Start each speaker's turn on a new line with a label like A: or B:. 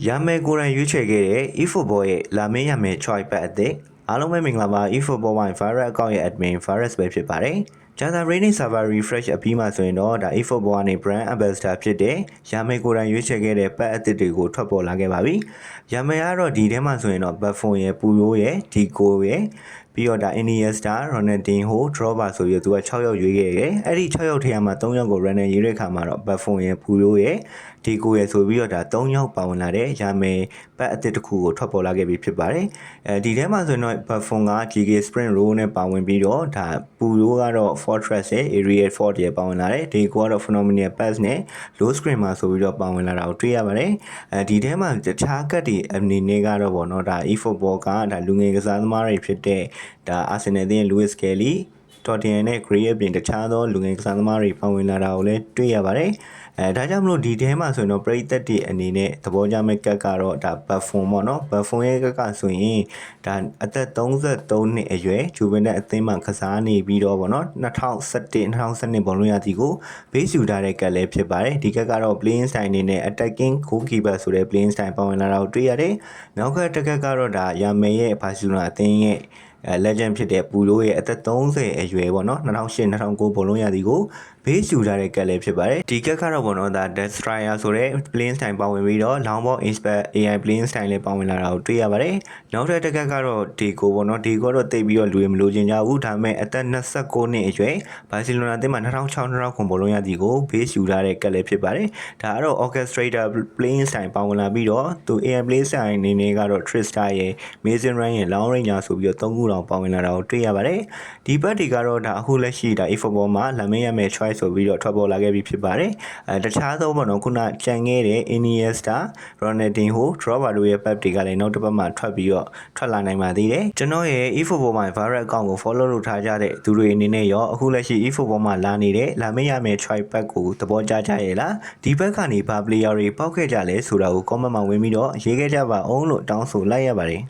A: ရမယ်ကိုရန်ရွေးချယ်ခဲ့တဲ့ eFootball ရဲ့လာမင်းရမယ် choice ပတ်အသစ်အားလုံးပဲမင်္ဂလာပါ eFootball ဝိုင် Virus account ရဲ့ admin Virus ပဲဖြစ်ပါတယ်။ Java Rating Server refresh အပြီးမှဆိုရင်တော့ဒါ eFootball ကနေ brand ambassador ဖြစ်တဲ့ရမယ်ကိုရန်ရွေးချယ်ခဲ့တဲ့ပတ်အသစ်တွေကိုထွက်ပေါ်လာခဲ့ပါပြီ။ရမယ်ကတော့ဒီထဲမှာဆိုရင်တော့ Buffon ရဲ့ပူရိုးရဲ့ Dico ရဲ့ပြီးတော့ဒါ Iniesta, Ronaldinho, Drogba ဆိုပြီးသူက6ယောက်ရွေးခဲ့တယ်။အဲ့ဒီ6ယောက်ထဲမှာ3ယောက်ကို random ရေးတဲ့အခါမှာတော့ Buffon ရဲ့ပူရိုးရဲ့Dico ရဲ့ဆိုပြီးတော့ဒါ3ယောက်ပါဝင်လာတဲ့ရမယ်ပတ်အသစ်တစ်ခုကိုထွက်ပေါ်လာခဲ့ပြီဖြစ်ပါတယ်။ဒီထဲမှာဆိုရင်တော့ Buffon က GK Sprint Role နဲ့ပါဝင်ပြီးတော့ဒါပူရိုးကတော့ Fortress ရဲ့ Aerial Fort ရဲ့ပါဝင်လာတယ်။ Dico ကတော့ Phenomenal Pass နဲ့ Low Screen မှာဆိုပြီးတော့ပါဝင်လာတာကိုတွေ့ရပါတယ်။ဒီထဲမှာတခြားကတ်တွေအနေနဲ့ကတော့ဗောနော်ဒါ eFootball ကဒါလူငယ်ကစားသမားတွေဖြစ်တဲ့ဒါ Arsenal ရဲ့ Lewis Kelly Tottenham နဲ့ Gray အပြင်တခြားသောလူငယ်ကစားသမားတွေပါဝင်လာတာကိုလည်းတွေ့ရပါတယ်။ဒါကြောင့်မလို့ဒီထဲမှာဆိုရင်တော့ပရိသတ်တွေအနေနဲ့သဘောကျမဲ့ကတ်ကတော့ဒါ Buffon ပေါ့နော် Buffon ရဲ့ကတ်ကဆိုရင်ဒါအသက်33နှစ်အရွယ်ဂျူဗင်တက်အသင်းမှာကစားနေပြီးတော့ပေါ့နော်2011-2012ဘောလုံးရာသီကိုဘေးယူထားတဲ့ကတ်လည်းဖြစ်ပါတယ်။ဒီကတ်ကတော့ playing style အနေနဲ့ attacking goalkeeper ဆိုတဲ့ playing style ပါဝင်လာတာကိုတွေ့ရတယ်။နောက်ကတစ်ကတ်ကတော့ဒါရမယ်ရဲ့ဘာစီလိုနာအသင်းရဲ့legend ဖြစ်တဲ့ပူရိုးရဲ့အသက်30အရွယ်ပေါ့နော်2008-2009ဘောလုံးရာသီကိုဘေးယူထားတဲ့ကတ်လည်းဖြစ်ပါတယ်ဒီကတ်ကတော့ပေါ့နော်ဒါ Destroyer ဆိုတဲ့ playing style ပါဝင်ပြီးတော့ long ball expert AI playing style လည်းပါဝင်လာတာကိုတွေ့ရပါတယ်နောက်ထပ်တစ်ကတ်ကတော့ Dico ပေါ့နော် Dico တော့တိတ်ပြီးတော့လူရမလို့ချင်ကြဘူးဒါပေမဲ့အသက်29နှစ်အရွယ်ဘာစီလိုနာအသင်းမှာ2006-2009ဘောလုံးရာသီကိုဘေးယူထားတဲ့ကတ်လည်းဖြစ်ပါတယ်ဒါကတော့ orchestrator playing style ပါဝင်လာပြီးတော့သူ AI playing style အနေနဲ့ကတော့ Tristar ရဲ့ Mason Ryan ရဲ့ long range ဆိုပြီးတော့3ခုတောင်ပါဝင်လာတာကိုတွေ့ရပါတယ်ဒီဘက်တွေကတော့ဒါအခုလက်ရှိဒါ eFootball မှာလာမင်းရမယ် choice ဆိုပြီးတော့ထွက်ပေါ်လာခဲ့ပြီဖြစ်ပါတယ်တခြားသောပေါ့နော်ခုနကြံခဲ့တဲ့ Iniesta, Ronaldinho, Drogba တို့ရဲ့ဘက်တွေကလည်းနောက်တစ်ပတ်မှာထွက်လာနိုင်ပါသေးတယ်ကျွန်တော်ရဲ့ eFootball မှာ Virus account ကို follow လုပ်ထားကြတဲ့သူတွေအနေနဲ့ရောအခုလက်ရှိ eFootball မှာလာနေတဲ့လာမင်းရမယ် choice ဘက်ကိုသဘောကျကြရဲ့လားဒီဘက်ကနေဘာ player တွေပေါက်ခဲ့ကြလဲဆိုတာကို comment မှာဝင်ပြီးတော့ရေးခဲ့ကြပါအောင်လို့တောင်းဆိုလိုက်ရပါတယ်